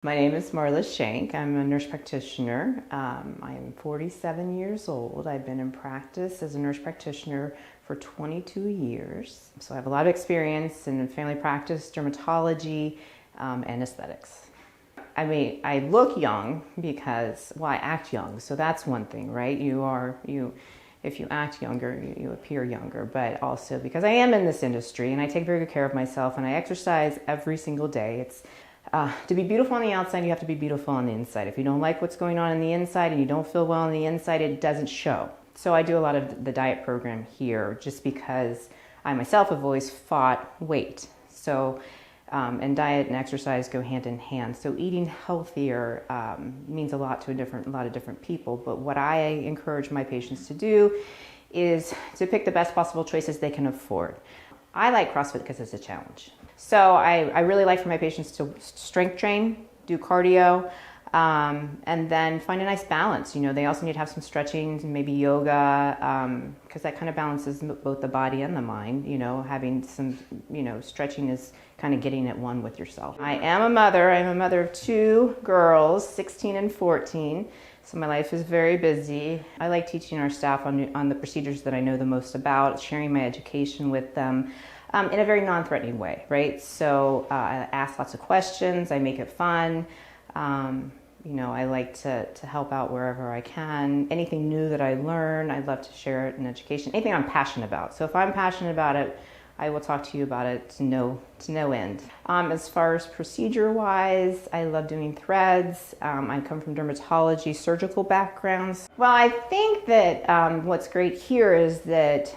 My name is Marla Shenk. I'm a nurse practitioner. I'm 47 years old. I've been in practice as a nurse practitioner for 22 years. So I have a lot of experience in family practice, dermatology, and aesthetics. I mean, I look young because, well, I act young, so that's one thing, right? If you act younger, you appear younger, but also because I am in this industry and I take very good care of myself and I exercise every single day. To be beautiful on the outside, you have to be beautiful on the inside. If you don't like what's going on the inside and you don't feel well on the inside, it doesn't show. So I do a lot of the diet program here just because I myself have always fought weight. So, and diet and exercise go hand in hand. So eating healthier means a lot to a lot of different people. But what I encourage my patients to do is to pick the best possible choices they can afford. I like CrossFit because it's a challenge. So I really like for my patients to strength train, do cardio, and then find a nice balance. You know, they also need to have some stretching, maybe yoga, because that kind of balances both the body and the mind. You know, having some, stretching is kind of getting at one with yourself. I am a mother. I'm a mother of two girls, 16 and 14. So my life is very busy. I like teaching our staff on the procedures that I know the most about, sharing my education with them. In a very non-threatening way, right? So I ask lots of questions, I make it fun. I like to help out wherever I can. Anything new that I learn, I love to share it in education. Anything I'm passionate about. So if I'm passionate about it, I will talk to you about it to no end. As far as procedure-wise, I love doing threads. I come from dermatology, surgical backgrounds. Well, I think that what's great here is that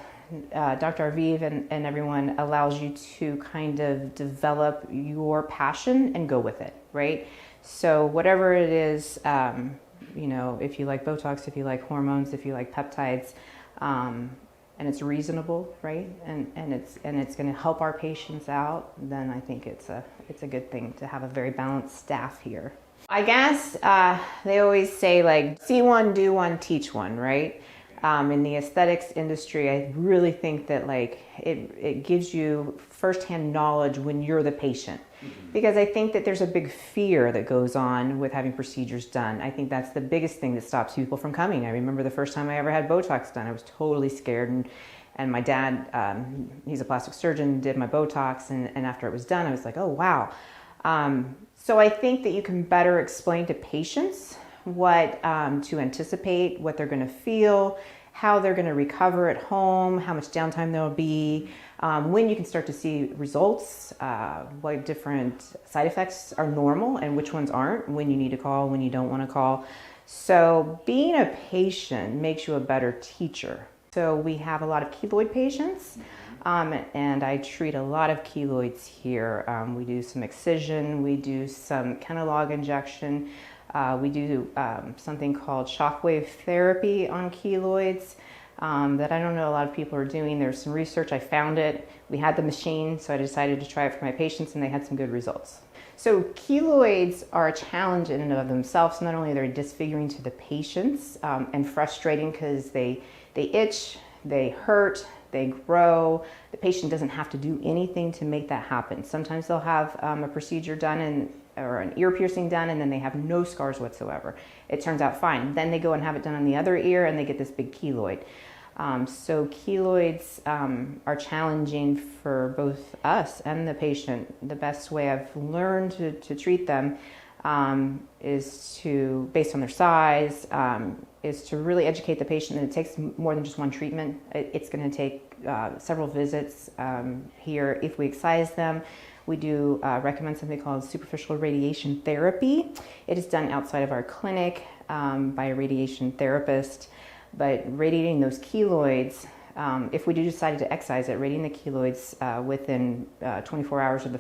Dr. Arviv and everyone allows you to kind of develop your passion and go with it, right? So whatever it is, if you like Botox, if you like hormones, if you like peptides, and it's reasonable, right? And it's going to help our patients out, then I think it's a good thing to have a very balanced staff here. I guess they always say like, see one, do one, teach one, right? In the aesthetics industry, I really think that it gives you firsthand knowledge when you're the patient. Because I think that there's a big fear that goes on with having procedures done. I think that's the biggest thing that stops people from coming. I remember the first time I ever had Botox done, I was totally scared. And my dad, he's a plastic surgeon, did my Botox. And after it was done, I was like, oh, wow. So I think that you can better explain to patients what to anticipate, what they're going to feel, how they're going to recover at home, how much downtime there'll be, when you can start to see results, what different side effects are normal and which ones aren't, when you need to call, when you don't want to call. So being a patient makes you a better teacher. So we have a lot of keloid patients, and I treat a lot of keloids here. We do some excision, we do some Kenalog injection. We do something called shockwave therapy on keloids that I don't know a lot of people are doing. There's some research, I found it. We had the machine, so I decided to try it for my patients and they had some good results. So keloids are a challenge in and of themselves. Not only are they disfiguring to the patients and frustrating because they itch, they hurt, they grow. The patient doesn't have to do anything to make that happen. Sometimes they'll have a procedure done or an ear piercing done and then they have no scars whatsoever. It turns out fine. Then they go and have it done on the other ear and they get this big keloid. So keloids are challenging for both us and the patient. The best way I've learned to treat them is to, based on their size, is to really educate the patient that it takes more than just one treatment. It's going to take several visits here. If we excise them, we do recommend something called superficial radiation therapy. It is done outside of our clinic by a radiation therapist. But radiating those keloids, if we do decide to excise it, radiating the keloids within 24 hours of the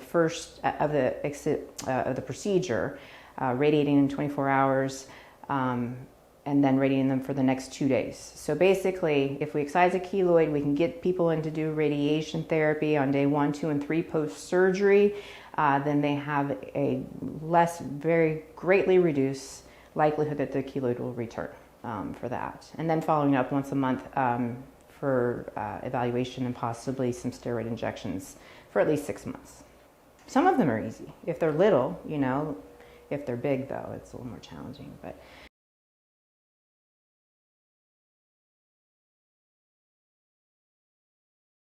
procedure, radiating in 24 hours, and then radiating them for the next 2 days. So basically, if we excise a keloid, we can get people in to do radiation therapy on day 1, 2, and 3 post-surgery. Then they have a very greatly reduced likelihood that the keloid will return for that. And then following up once a month for evaluation and possibly some steroid injections for at least 6 months. Some of them are easy. If they're little, If they're big though, it's a little more challenging. But